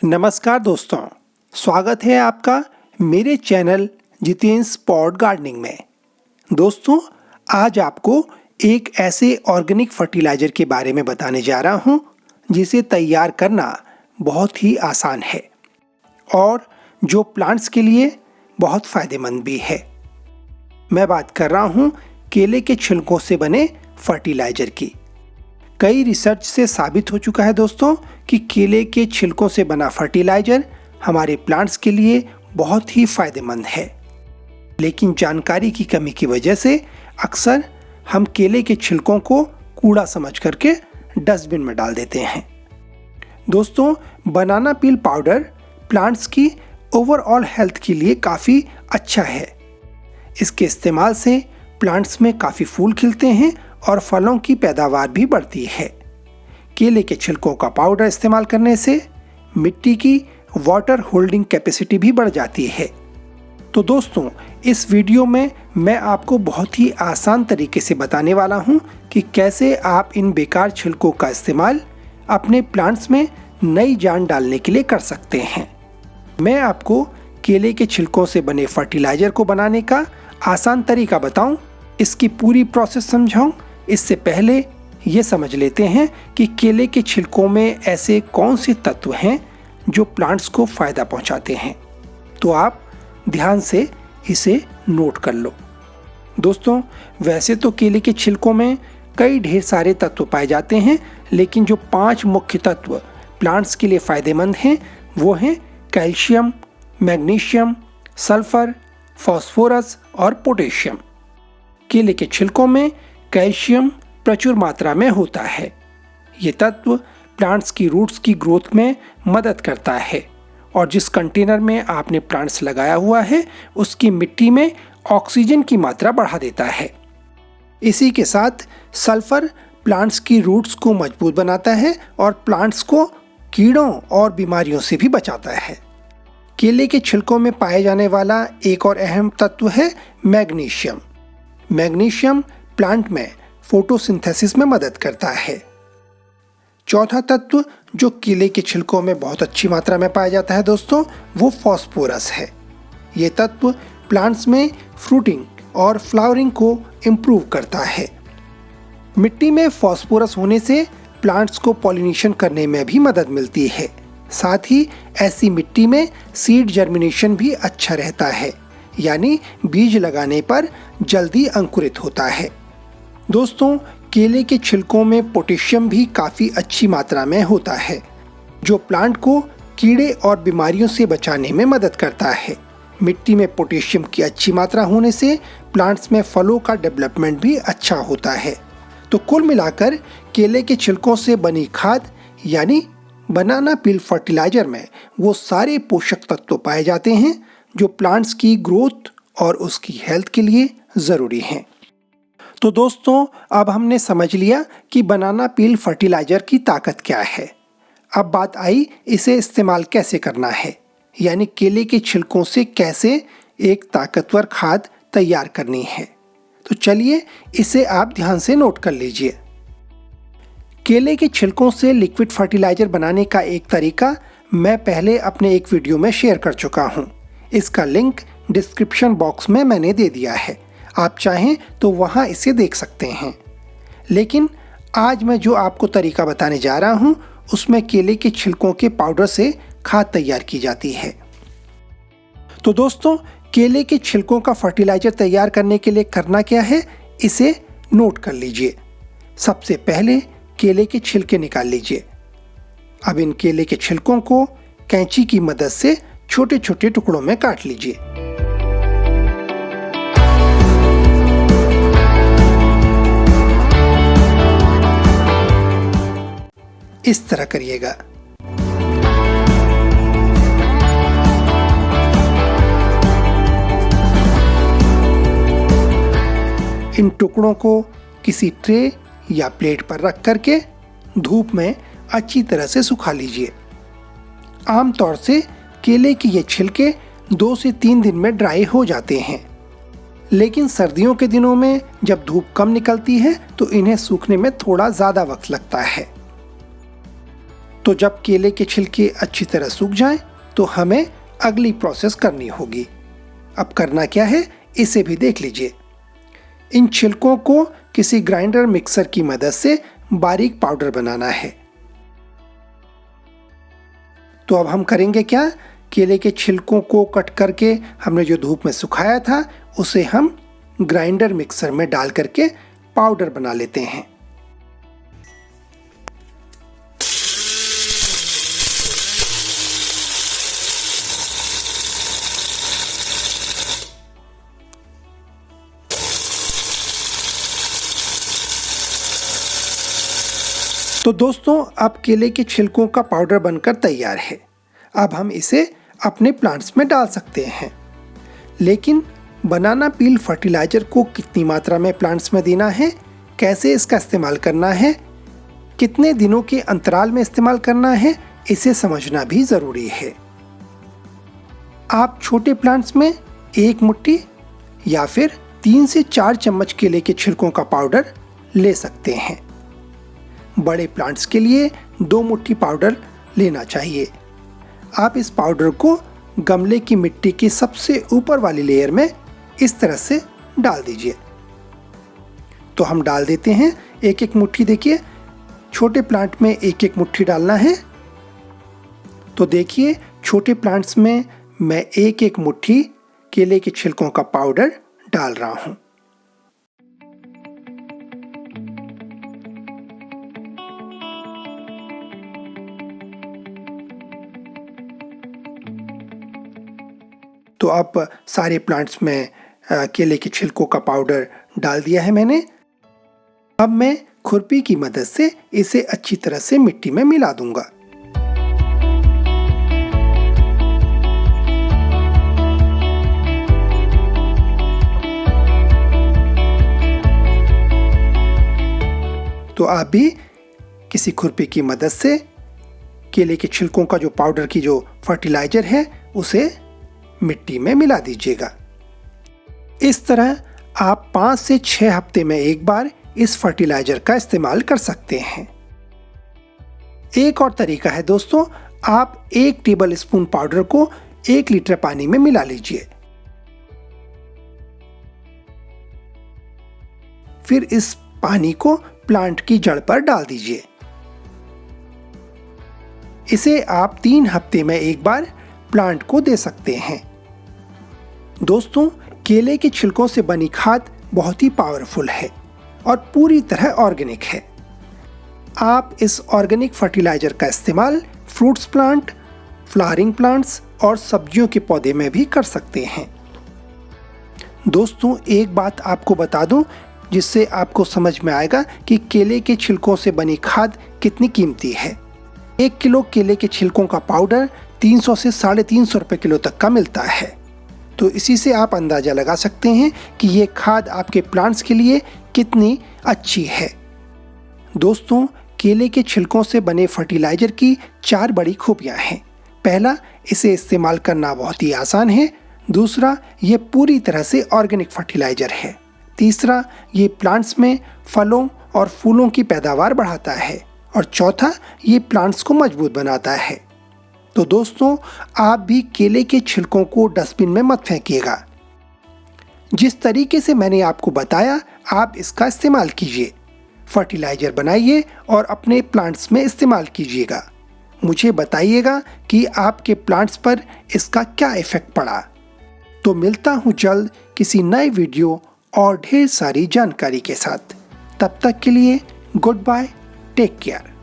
नमस्कार दोस्तों, स्वागत है आपका मेरे चैनल जितेंद्र स्पॉट गार्डनिंग में। दोस्तों, आज आपको एक ऐसे ऑर्गेनिक फर्टिलाइज़र के बारे में बताने जा रहा हूं जिसे तैयार करना बहुत ही आसान है और जो प्लांट्स के लिए बहुत फ़ायदेमंद भी है। मैं बात कर रहा हूं केले के छिलकों से बने फर्टिलाइज़र की। कई रिसर्च से साबित हो चुका है दोस्तों कि केले के छिलकों से बना फर्टिलाइज़र हमारे प्लांट्स के लिए बहुत ही फ़ायदेमंद है, लेकिन जानकारी की कमी की वजह से अक्सर हम केले के छिलकों को कूड़ा समझ करके डस्टबिन में डाल देते हैं। दोस्तों, बनाना पील पाउडर प्लांट्स की ओवरऑल हेल्थ के लिए काफ़ी अच्छा है। इसके इस्तेमाल से प्लांट्स में काफ़ी फूल खिलते हैं और फलों की पैदावार भी बढ़ती है। केले के छिलकों का पाउडर इस्तेमाल करने से मिट्टी की वाटर होल्डिंग कैपेसिटी भी बढ़ जाती है। तो दोस्तों, इस वीडियो में मैं आपको बहुत ही आसान तरीके से बताने वाला हूं कि कैसे आप इन बेकार छिलकों का इस्तेमाल अपने प्लांट्स में नई जान डालने के लिए कर सकते हैं। मैं आपको केले के छिलकों से बने फर्टिलाइज़र को बनाने का आसान तरीका बताऊं, इसकी पूरी प्रोसेस समझाऊं। इससे पहले ये समझ लेते हैं कि केले के छिलकों में ऐसे कौन से तत्व हैं जो प्लांट्स को फ़ायदा पहुंचाते हैं। तो आप ध्यान से इसे नोट कर लो। दोस्तों, वैसे तो केले के छिलकों में कई ढेर सारे तत्व पाए जाते हैं, लेकिन जो 5 मुख्य तत्व प्लांट्स के लिए फ़ायदेमंद हैं वो हैं कैल्शियम, मैग्नीशियम, सल्फर, फास्फोरस और पोटेशियम। केले के छिलकों में कैल्शियम प्रचुर मात्रा में होता है। ये तत्व प्लांट्स की रूट्स की ग्रोथ में मदद करता है और जिस कंटेनर में आपने प्लांट्स लगाया हुआ है उसकी मिट्टी में ऑक्सीजन की मात्रा बढ़ा देता है। इसी के साथ सल्फर प्लांट्स की रूट्स को मजबूत बनाता है और प्लांट्स को कीड़ों और बीमारियों से भी बचाता है। केले के छिलकों में पाए जाने वाला एक और अहम तत्व है मैग्नीशियम। मैग्नीशियम प्लांट में फोटोसिंथेसिस में मदद करता है। चौथा तत्व जो केले के छिलकों में बहुत अच्छी मात्रा में पाया जाता है दोस्तों, वो फास्फोरस है। ये तत्व प्लांट्स में फ्रूटिंग और फ्लावरिंग को इम्प्रूव करता है। मिट्टी में फास्फोरस होने से प्लांट्स को पॉलिनेशन करने में भी मदद मिलती है। साथ ही ऐसी मिट्टी में सीड जर्मिनेशन भी अच्छा रहता है, यानी बीज लगाने पर जल्दी अंकुरित होता है। दोस्तों, केले के छिलकों में पोटेशियम भी काफ़ी अच्छी मात्रा में होता है, जो प्लांट को कीड़े और बीमारियों से बचाने में मदद करता है। मिट्टी में पोटेशियम की अच्छी मात्रा होने से प्लांट्स में फलों का डेवलपमेंट भी अच्छा होता है। तो कुल मिलाकर केले के छिलकों से बनी खाद यानी बनाना पील फर्टिलाइज़र में वो सारे पोषक तत्व पाए जाते हैं जो प्लांट्स की ग्रोथ और उसकी हेल्थ के लिए ज़रूरी हैं। तो दोस्तों, अब हमने समझ लिया कि बनाना पील फर्टिलाइज़र की ताकत क्या है। अब बात आई इसे इस्तेमाल कैसे करना है, यानी केले के छिलकों से कैसे एक ताकतवर खाद तैयार करनी है। तो चलिए इसे आप ध्यान से नोट कर लीजिए। केले के छिलकों से लिक्विड फर्टिलाइज़र बनाने का एक तरीका मैं पहले अपने एक वीडियो में शेयर कर चुका हूँ। इसका लिंक डिस्क्रिप्शन बॉक्स में मैंने दे दिया है, आप चाहें तो वहाँ इसे देख सकते हैं। लेकिन आज मैं जो आपको तरीका बताने जा रहा हूँ उसमें केले के छिलकों के पाउडर से खाद तैयार की जाती है। तो दोस्तों, केले के छिलकों का फर्टिलाइज़र तैयार करने के लिए करना क्या है, इसे नोट कर लीजिए। सबसे पहले केले के छिलके निकाल लीजिए। अब इन केले के छिलकों को कैंची की मदद से छोटे छोटे टुकड़ों में काट लीजिए। इस तरह करिएगा। इन टुकड़ों को किसी ट्रे या प्लेट पर रख करके धूप में अच्छी तरह से सुखा लीजिए। आमतौर से केले के ये छिलके 2 से 3 दिन में ड्राई हो जाते हैं, लेकिन सर्दियों के दिनों में जब धूप कम निकलती है तो इन्हें सूखने में थोड़ा ज़्यादा वक्त लगता है। तो जब केले के छिलके अच्छी तरह सूख जाएं, तो हमें अगली प्रोसेस करनी होगी। अब करना क्या है, इसे भी देख लीजिए। इन छिलकों को किसी ग्राइंडर मिक्सर की मदद से बारीक पाउडर बनाना है। तो अब हम करेंगे क्या, केले के छिलकों को कट करके हमने जो धूप में सुखाया था, उसे हम ग्राइंडर मिक्सर में डाल करके पाउडर बना लेते हैं। तो दोस्तों, अब केले के छिलकों का पाउडर बनकर तैयार है। अब हम इसे अपने प्लांट्स में डाल सकते हैं। लेकिन बनाना पील फर्टिलाइजर को कितनी मात्रा में प्लांट्स में देना है, कैसे इसका इस्तेमाल करना है, कितने दिनों के अंतराल में इस्तेमाल करना है, इसे समझना भी ज़रूरी है। आप छोटे प्लांट्स में 1 मुट्ठी या फिर 3 से 4 चम्मच केले के छिलकों का पाउडर ले सकते हैं। बड़े प्लांट्स के लिए 2 मुट्ठी पाउडर लेना चाहिए। आप इस पाउडर को गमले की मिट्टी की सबसे ऊपर वाली लेयर में इस तरह से डाल दीजिए। तो हम डाल देते हैं 1-1 मुट्ठी। देखिए, छोटे प्लांट में 1-1 मुट्ठी डालना है। तो देखिए, छोटे प्लांट्स में मैं 1-1 मुट्ठी केले के छिलकों का पाउडर डाल रहा हूं। तो अब सारे प्लांट्स में केले के छिलकों का पाउडर डाल दिया है मैंने। अब मैं खुरपी की मदद से इसे अच्छी तरह से मिट्टी में मिला दूंगा। तो आप भी किसी खुरपी की मदद से केले के छिलकों का जो पाउडर की जो फर्टिलाइजर है, उसे मिट्टी में मिला दीजिएगा। इस तरह आप 5 से 6 हफ्ते में एक बार इस फर्टिलाइजर का इस्तेमाल कर सकते हैं। एक और तरीका है दोस्तों, आप 1 टेबल स्पून पाउडर को 1 लीटर पानी में मिला लीजिए। फिर इस पानी को प्लांट की जड़ पर डाल दीजिए। इसे आप 3 हफ्ते में एक बार प्लांट को दे सकते हैं। दोस्तों, केले के छिलकों से बनी खाद बहुत ही पावरफुल है और पूरी तरह ऑर्गेनिक है। आप इस ऑर्गेनिक फर्टिलाइजर का इस्तेमाल फ्रूट्स प्लांट, फ्लावरिंग प्लांट्स और सब्जियों के पौधे में भी कर सकते हैं। दोस्तों, एक बात आपको बता दूं, जिससे आपको समझ में आएगा कि केले के छिलकों से बनी खाद कितनी कीमती है। 1 किलो केले के छिलकों का पाउडर 300 से 350 रुपये किलो तक का मिलता है। तो इसी से आप अंदाज़ा लगा सकते हैं कि ये खाद आपके प्लांट्स के लिए कितनी अच्छी है। दोस्तों, केले के छिलकों से बने फर्टिलाइजर की 4 बड़ी खूबियाँ हैं। पहला, इसे इस्तेमाल करना बहुत ही आसान है। दूसरा, ये पूरी तरह से ऑर्गेनिक फर्टिलाइजर है। तीसरा, ये प्लांट्स में फलों और फूलों की पैदावार बढ़ाता है। और चौथा, ये प्लांट्स को मजबूत बनाता है। तो दोस्तों, आप भी केले के छिलकों को डस्टबिन में मत फेंकिएगा। जिस तरीके से मैंने आपको बताया, आप इसका इस्तेमाल कीजिए, फर्टिलाइजर बनाइए और अपने प्लांट्स में इस्तेमाल कीजिएगा। मुझे बताइएगा कि आपके प्लांट्स पर इसका क्या इफेक्ट पड़ा। तो मिलता हूँ जल्द किसी नए वीडियो और ढेर सारी जानकारी के साथ। तब तक के लिए गुड बाय, टेक केयर।